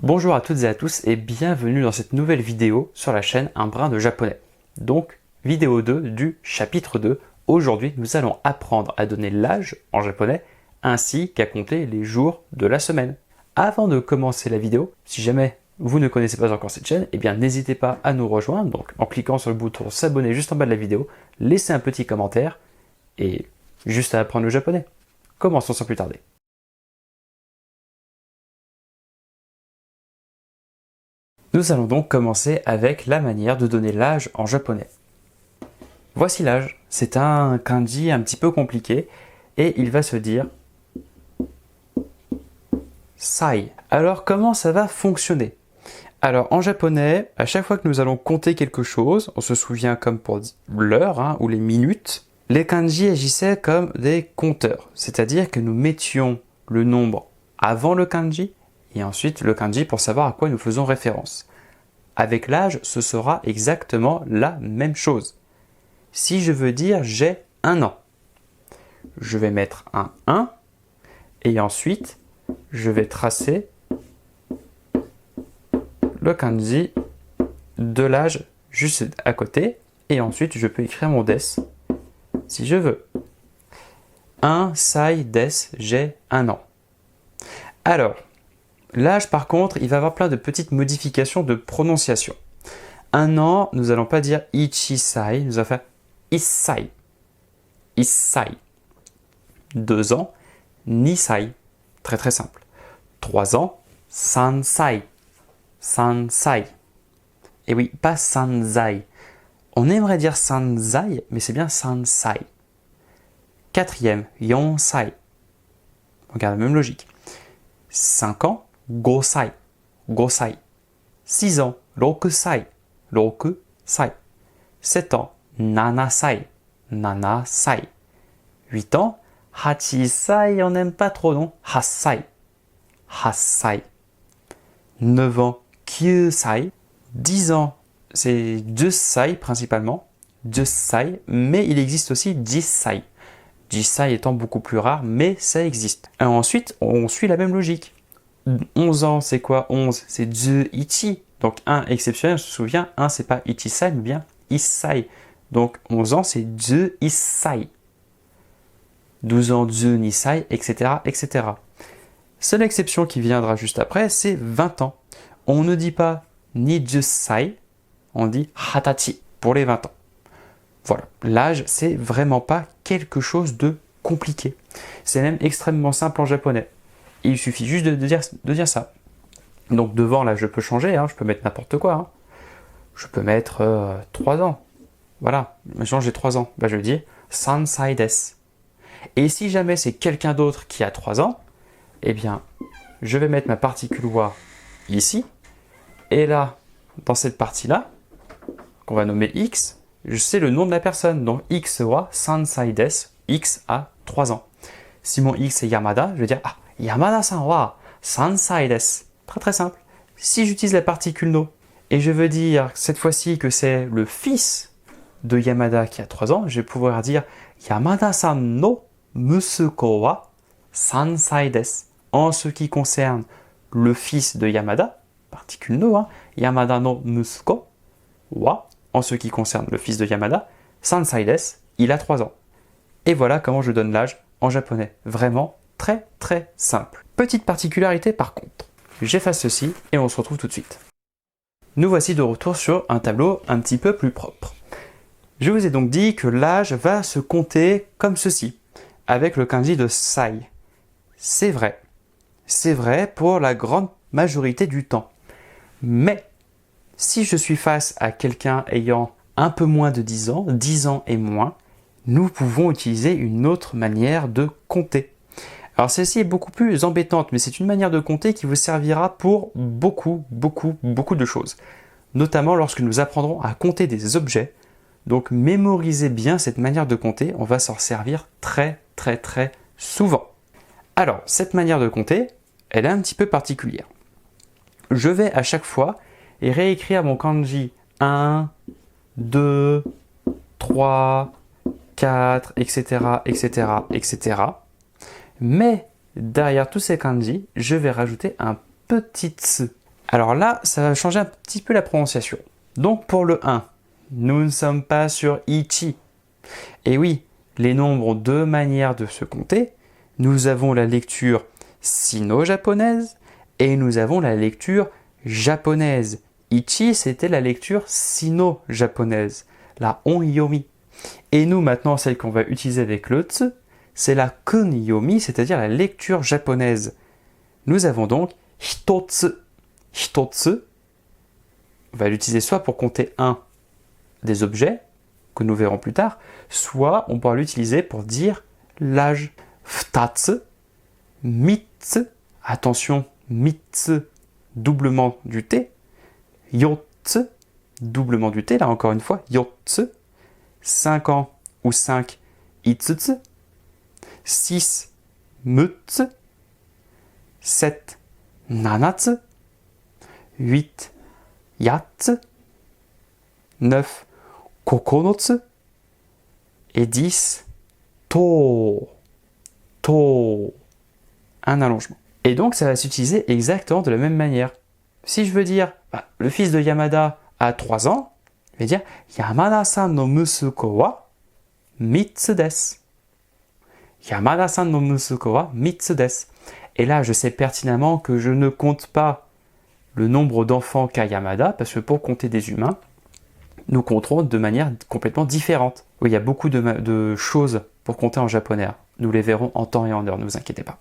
Bonjour à toutes et à tous et bienvenue dans cette nouvelle vidéo sur la chaîne Un brin de japonais. Donc, vidéo 2 du chapitre 2. Aujourd'hui, nous allons apprendre à donner l'âge en japonais ainsi qu'à compter les jours de la semaine. Avant de commencer la vidéo, si jamais vous ne connaissez pas encore cette chaîne, eh bien n'hésitez pas à nous rejoindre donc en cliquant sur le bouton s'abonner juste en bas de la vidéo, laissez un petit commentaire et juste à apprendre le japonais. Commençons sans plus tarder. Nous allons donc commencer avec la manière de donner l'âge en japonais. Voici l'âge. C'est un kanji un petit peu compliqué et il va se dire sai. Alors comment ça va fonctionner? Alors en japonais, à chaque fois que nous allons compter quelque chose, on se souvient comme pour l'heure ou les minutes, les kanji agissaient comme des compteurs. C'est-à-dire que nous mettions le nombre avant le kanji et ensuite le kanji pour savoir à quoi nous faisons référence. Avec l'âge, ce sera exactement la même chose. Si je veux dire j'ai 1 an, je vais mettre un 1 et ensuite je vais tracer le kanji de l'âge juste à côté et ensuite je peux écrire mon des si je veux. 1 sai des, j'ai 1 an. Alors, l'âge, par contre, il va avoir plein de petites modifications de prononciation. 1 an, nous n'allons pas dire ichisai, nous allons faire issai. Issai. 2 ans, nisai. Très très simple. 3 ans, sansai. Sansai. Et oui, pas sanzai. On aimerait dire sanzai, mais c'est bien sansai. 4e, yonsai. On garde la même logique. 5 ans, gosai, gosai. 6 ans, rokusai, rokusai. 7 ans, nanasai, nanasai. 8 ans, hachisai, on n'aime pas trop, non? Hassai, hassai. 9 ans, kyusai. 10 ans, c'est jusai principalement, jusai, mais il existe aussi jissai. Jissai étant beaucoup plus rare, mais ça existe. Et ensuite, on suit la même logique. 11 ans, c'est quoi 11? C'est ju ichi. Donc 1 exceptionnel, on se souvient, 1 c'est pas ichisai, mais bien issai. Donc 11 ans, c'est ju issai. 12 ans, ju nisai, etc., etc. Seule exception qui viendra juste après, c'est 20 ans. On ne dit pas ni jusai, on dit hatachi pour les 20 ans. Voilà, l'âge, c'est vraiment pas quelque chose de compliqué. C'est même extrêmement simple en japonais. Il suffit juste de dire ça. Donc devant, là, je peux changer, je peux mettre n'importe quoi. Je peux mettre 3 ans. Voilà, maintenant j'ai 3 ans. Je dis sansai desu. Et si jamais c'est quelqu'un d'autre qui a 3 ans, eh bien, je vais mettre ma particule wa ici. Et là, dans cette partie-là, qu'on va nommer x, je sais le nom de la personne. Donc x wa sansai desu, x a 3 ans. Si mon x est Yamada, je vais dire Yamada-san wa sansai desu. Très très simple. Si j'utilise la particule no et je veux dire cette fois-ci que c'est le fils de Yamada qui a 3 ans, je vais pouvoir dire Yamada-san no musuko wa sansai desu. En ce qui concerne le fils de Yamada, particule no, Yamada no musuko wa, en ce qui concerne le fils de Yamada, sansai desu, il a 3 ans. Et voilà comment je donne l'âge en japonais. Vraiment très très simple. Petite particularité par contre. J'efface ceci et on se retrouve tout de suite. Nous voici de retour sur un tableau un petit peu plus propre. Je vous ai donc dit que l'âge va se compter comme ceci, avec le kanji de sai. C'est vrai. C'est vrai pour la grande majorité du temps. Mais si je suis face à quelqu'un ayant un peu moins de 10 ans et moins, nous pouvons utiliser une autre manière de compter. Alors celle-ci est beaucoup plus embêtante, mais c'est une manière de compter qui vous servira pour beaucoup de choses. Notamment lorsque nous apprendrons à compter des objets. Donc mémorisez bien cette manière de compter, on va s'en servir très souvent. Alors cette manière de compter, elle est un petit peu particulière. Je vais à chaque fois réécrire mon kanji 1, 2, 3, 4, etc., etc., etc. Mais derrière tous ces kanji, je vais rajouter un petit tsu. Alors là, ça va changer un petit peu la prononciation. Donc pour le 1, nous ne sommes pas sur ichi. Et oui, les nombres ont deux manières de se compter. Nous avons la lecture sino-japonaise et nous avons la lecture japonaise. Ichi, c'était la lecture sino-japonaise, la onyomi. Et nous, maintenant, celle qu'on va utiliser avec le tsu, c'est la kunyomi, c'est-à-dire la lecture japonaise. Nous avons donc hitotsu. Hitotsu, on va l'utiliser soit pour compter un des objets, que nous verrons plus tard, soit on pourra l'utiliser pour dire l'âge. Futatsu, mitsu, attention, mitsu, doublement du T, yotsu, doublement du T, là encore une fois, yotsu, 5 ans ou 5, itsutsu, 6, mutsu, 7, nanatsu, 8, yatsu, 9, kokonotsu, et 10, to. To. Un allongement. Et donc ça va s'utiliser exactement de la même manière. Si je veux dire, le fils de Yamada a 3 ans, je vais dire Yamada-san no musuko wa mitsu desu. Yamada-san no musuko wa mitsu desu. Et là, je sais pertinemment que je ne compte pas le nombre d'enfants qu'a Yamada, parce que pour compter des humains, nous compterons de manière complètement différente. Oui, il y a beaucoup de choses pour compter en japonais. Nous les verrons en temps et en heure, ne vous inquiétez pas.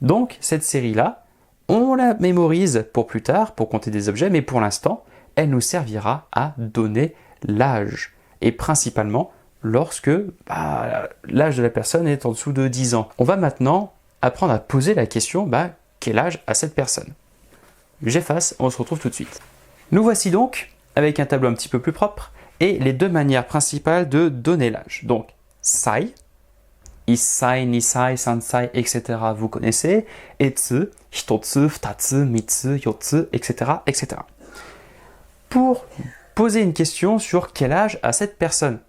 Donc, cette série-là, on la mémorise pour plus tard, pour compter des objets, mais pour l'instant, elle nous servira à donner l'âge. Et principalement, lorsque l'âge de la personne est en dessous de 10 ans. On va maintenant apprendre à poser la question, quel âge a cette personne? J'efface, on se retrouve tout de suite. Nous voici donc avec un tableau un petit peu plus propre et les deux manières principales de donner l'âge. Donc, sai, issai, nisai, sansai, etc. Vous connaissez. Et tsu, hitotsu, futatsu, mitsu, yotsu, etc., etc. Pour poser une question sur quel âge a cette personne.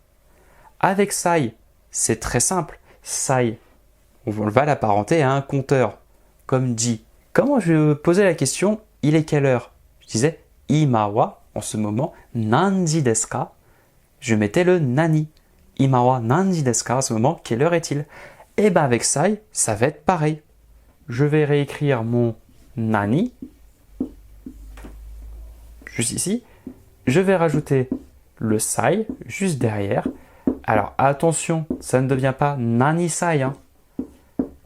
Avec sai, c'est très simple. Sai, on va l'apparenter à un compteur, comme ji. Comment je posais la question, il est quelle heure? Je disais, ima wa, en ce moment, nanji desu ka? Je mettais le nani. Ima wa nanji desu ka? En ce moment, quelle heure est-il? Et bien avec sai, ça va être pareil. Je vais réécrire mon nani, juste ici. Je vais rajouter le sai, juste derrière. Alors attention, ça ne devient pas nani sai,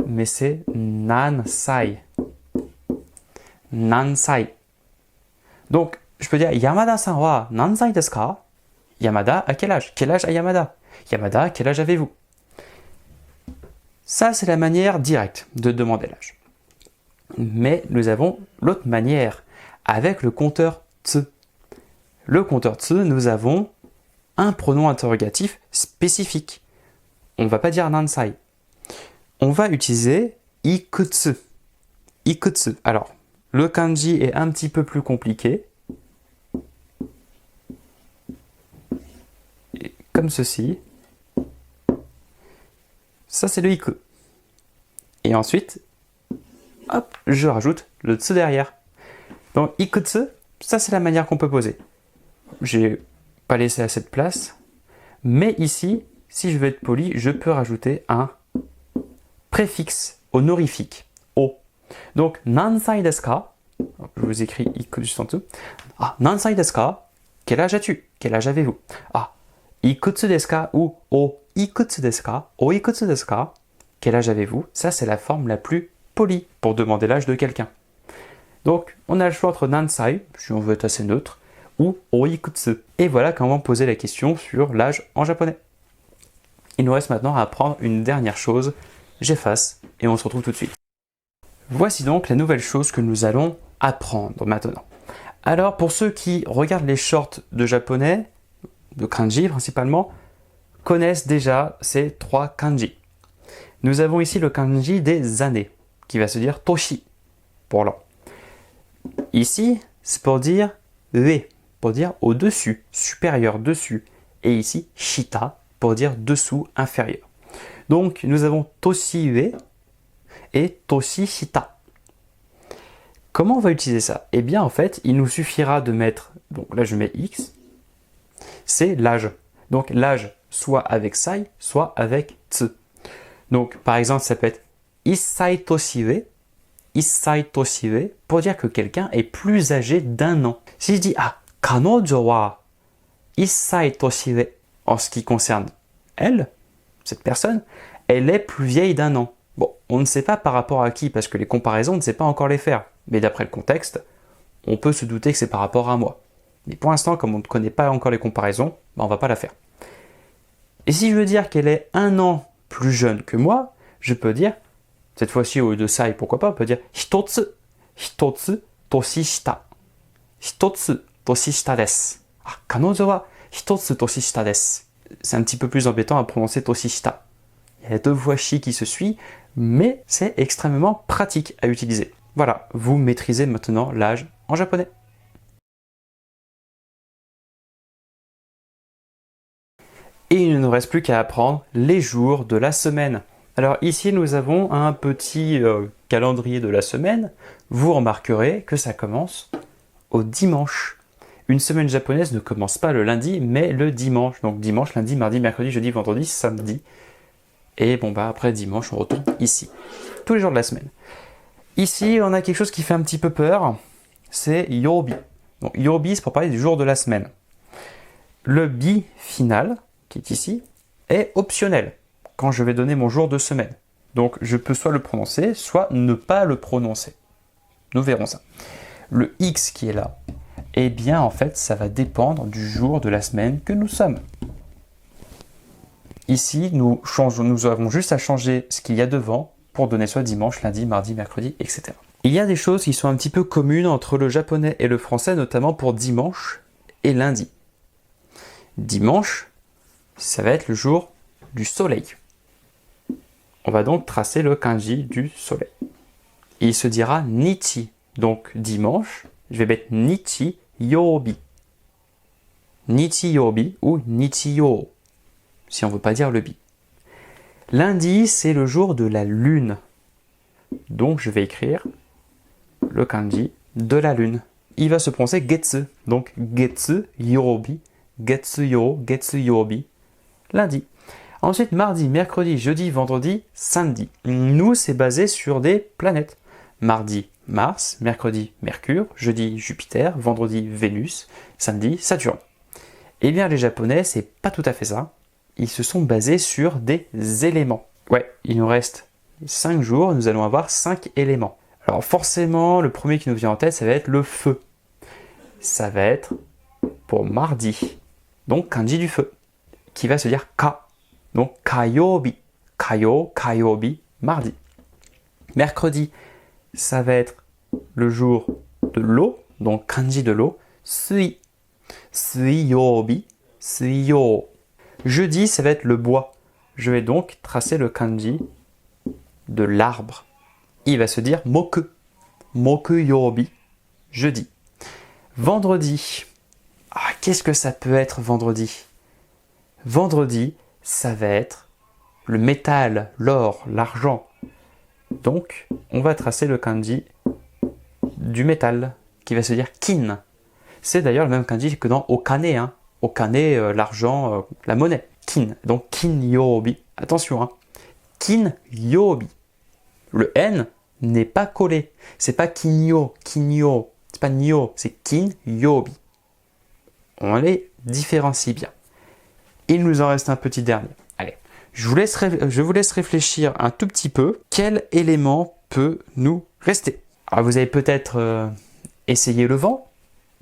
mais c'est nan sai. Nansai. Donc, je peux dire Yamada-san wa nansai desu ka? Yamada a quel âge? Quel âge a Yamada? Yamada, quel âge avez-vous? Ça, c'est la manière directe de demander l'âge. Mais nous avons l'autre manière, avec le compteur tsu. Le compteur tsu, nous avons un pronom interrogatif spécifique. On ne va pas dire nansai. On va utiliser ikutsu. Ikutsu. Alors, le kanji est un petit peu plus compliqué. Et comme ceci. Ça, c'est le iku. Et ensuite, hop, je rajoute le tsu derrière. Donc, ikutsu, ça, c'est la manière qu'on peut poser. J'ai pas laissé assez de place. Mais ici, si je veux être poli, je peux rajouter un préfixe honorifique. O. Donc, nansai desu ka? Je vous écris iku juste en dessous. Ah, nansai desu ka? Quel âge as-tu? Quel âge avez-vous? Ah, ikutsu desu ka? Ou o ikutsu desu ka? O ikutsu desu ka? Quel âge avez-vous? Ça, c'est la forme la plus polie pour demander l'âge de quelqu'un. Donc, on a le choix entre nansai, si on veut être assez neutre, ou o ikutsu. Et voilà comment poser la question sur l'âge en japonais. Il nous reste maintenant à apprendre une dernière chose. J'efface et on se retrouve tout de suite. Voici donc la nouvelle chose que nous allons apprendre maintenant. Alors, pour ceux qui regardent les shorts de japonais, de kanji principalement, connaissent déjà ces 3 kanji. Nous avons ici le kanji des années, qui va se dire toshi, pour l'an. Ici, c'est pour dire ue, pour dire au-dessus, supérieur, dessus. Et ici, shita, pour dire dessous, inférieur. Donc, nous avons toshi ue et toshi shita. Comment on va utiliser ça? Eh bien, en fait, il nous suffira de mettre, donc là je mets X, c'est l'âge. Donc l'âge, soit avec sai, soit avec tsu. Donc par exemple, ça peut être issai toshiwe, pour dire que quelqu'un est plus âgé d'1 an. Si je dis kanojo wa issai toshiwe, en ce qui concerne elle, cette personne, elle est plus vieille d'1 an. Bon, on ne sait pas par rapport à qui, parce que les comparaisons, on ne sait pas encore les faire. Mais d'après le contexte, on peut se douter que c'est par rapport à moi. Mais pour l'instant, comme on ne connaît pas encore les comparaisons, on ne va pas la faire. Et si je veux dire qu'elle est 1 an plus jeune que moi, je peux dire, cette fois-ci au lieu de sai, pourquoi pas, on peut dire hitotsu toshishita. Hitotsu toshishita desu. Kanojo wa hitotsu toshishita desu. C'est un petit peu plus embêtant à prononcer toshishita. Il y a 2 voix chi qui se suivent, mais c'est extrêmement pratique à utiliser. Voilà, vous maîtrisez maintenant l'âge en japonais. Et il ne nous reste plus qu'à apprendre les jours de la semaine. Alors ici, nous avons un petit calendrier de la semaine. Vous remarquerez que ça commence au dimanche. Une semaine japonaise ne commence pas le lundi, mais le dimanche. Donc dimanche, lundi, mardi, mercredi, jeudi, vendredi, samedi. Et bon après dimanche, on retourne ici. Tous les jours de la semaine. Ici, on a quelque chose qui fait un petit peu peur. C'est yobi. Donc yobi, c'est pour parler du jour de la semaine. Le bi final, qui est ici, est optionnel quand je vais donner mon jour de semaine. Donc je peux soit le prononcer, soit ne pas le prononcer. Nous verrons ça. Le X qui est là, eh bien en fait ça va dépendre du jour de la semaine que nous sommes. Ici, nous avons juste à changer ce qu'il y a devant pour donner soit dimanche, lundi, mardi, mercredi, etc. Il y a des choses qui sont un petit peu communes entre le japonais et le français, notamment pour dimanche et lundi. Dimanche, ça va être le jour du soleil. On va donc tracer le kanji du soleil. Il se dira nichi. Donc dimanche, je vais mettre nichi yobi. Nichi yobi ou nichi yo, si on ne veut pas dire le bi. Lundi, c'est le jour de la lune. Donc je vais écrire le kanji de la lune. Il va se prononcer getsu. Donc getsu yobi, getsu yo, getsu yobi. Lundi. Ensuite, mardi, mercredi, jeudi, vendredi, samedi. Nous, c'est basé sur des planètes. Mardi, Mars, mercredi, Mercure, jeudi, Jupiter, vendredi, Vénus, samedi, Saturne. Eh bien, les Japonais, c'est pas tout à fait ça. Ils se sont basés sur des éléments. Ouais, il nous reste 5 jours, nous allons avoir 5 éléments. Alors forcément, le premier qui nous vient en tête, ça va être le feu. Ça va être pour mardi. Donc, kanji du feu, qui va se dire ka. Donc, kayobi. Kayobi, mardi. Mercredi, ça va être le jour de l'eau, donc kanji de l'eau, sui. Suiyobi, suiyo. Jeudi, ça va être le bois. Je vais donc tracer le kanji de l'arbre. Il va se dire moku. Moku yobi, jeudi. Vendredi. Qu'est-ce que ça peut être vendredi? Vendredi, ça va être le métal, l'or, l'argent. Donc, on va tracer le kanji du métal, qui va se dire kin. C'est d'ailleurs le même kanji que dans okane. Okane, l'argent, la monnaie. Kin. Donc, kin yobi. Attention, kin yobi. Le N n'est pas collé. C'est pas kinyo, kinyo. C'est pas nyo, c'est kin yobi. On les différencie bien. Il nous en reste un petit dernier. Allez, je vous laisse réfléchir un tout petit peu. Quel élément peut nous rester? Alors, vous avez peut-être essayé le vent,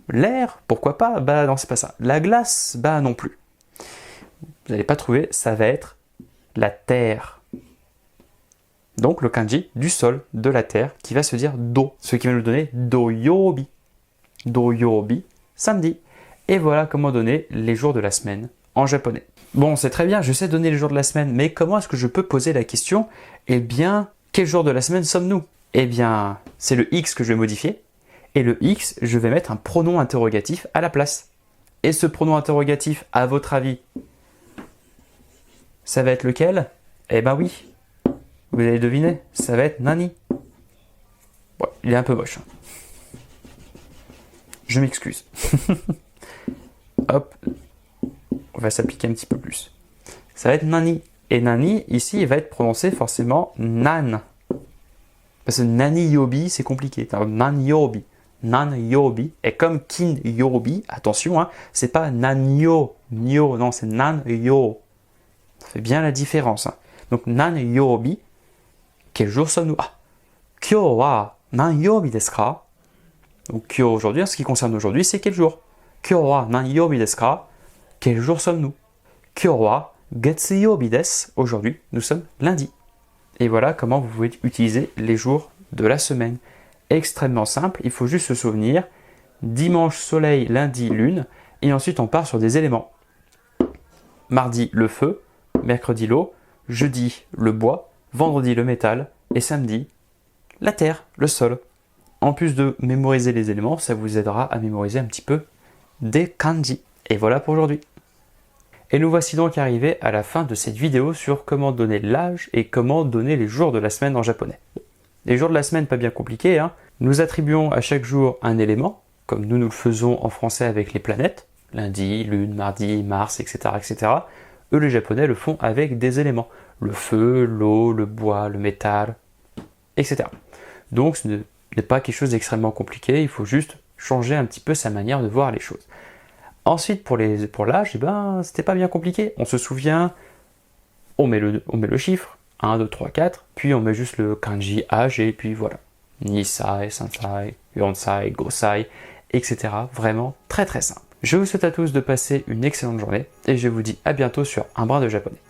l'air, pourquoi pas? Non, c'est pas ça. La glace, non plus. Vous n'allez pas trouver, ça va être la terre. Donc le kanji du sol, de la terre, qui va se dire do, ce qui va nous donner doyobi. Doyobi, samedi. Et voilà comment donner les jours de la semaine en japonais. Bon, c'est très bien, je sais donner les jours de la semaine, mais comment est-ce que je peux poser la question? Eh bien, quel jour de la semaine sommes-nous? Eh bien, c'est le X que je vais modifier. Et le X, je vais mettre un pronom interrogatif à la place. Et ce pronom interrogatif, à votre avis, ça va être lequel? Eh ben oui, vous allez deviner, ça va être nani. Bon, il est un peu moche. Je m'excuse. Hop, on va s'appliquer un petit peu plus. Ça va être nani. Et nani, ici, il va être prononcé forcément nan. Parce que nani yobi, c'est compliqué. Nan yobi. Nan yobi. Et comme kin yobi, attention, hein, c'est pas nan yo, nyo, non, c'est nan yo. Ça fait bien la différence. Hein. Donc nan yobi, quel jour sommes-nous? Ah, kyo wa nan yobi desu ka? Donc kyo aujourd'hui, en ce qui concerne aujourd'hui, c'est quel jour? Kyo wa nan yobi desu ka? Quel jour sommes-nous? Kyo wa getsuyobi desu. Aujourd'hui, nous sommes lundi. Et voilà comment vous pouvez utiliser les jours de la semaine. Extrêmement simple, il faut juste se souvenir. Dimanche, soleil, lundi, lune. Et ensuite, on part sur des éléments. Mardi, le feu. Mercredi, l'eau. Jeudi, le bois. Vendredi, le métal. Et samedi, la terre, le sol. En plus de mémoriser les éléments, ça vous aidera à mémoriser un petit peu des kanji. Et voilà pour aujourd'hui. Et nous voici donc arrivés à la fin de cette vidéo sur comment donner l'âge et comment donner les jours de la semaine en japonais. Les jours de la semaine, pas bien compliqués, hein. Nous attribuons à chaque jour un élément, comme nous le faisons en français avec les planètes, lundi, lune, mardi, Mars, etc., etc. Eux, les japonais, le font avec des éléments, le feu, l'eau, le bois, le métal, etc. Donc ce n'est pas quelque chose d'extrêmement compliqué, il faut juste changer un petit peu sa manière de voir les choses. Ensuite, pour l'âge, c'était pas bien compliqué. On se souvient, on met le chiffre, 1, 2, 3, 4, puis on met juste le kanji âge, et puis voilà. Nisai, Sansai, Yonsai, Gosai, etc. Vraiment très très simple. Je vous souhaite à tous de passer une excellente journée, et je vous dis à bientôt sur Un brin de japonais.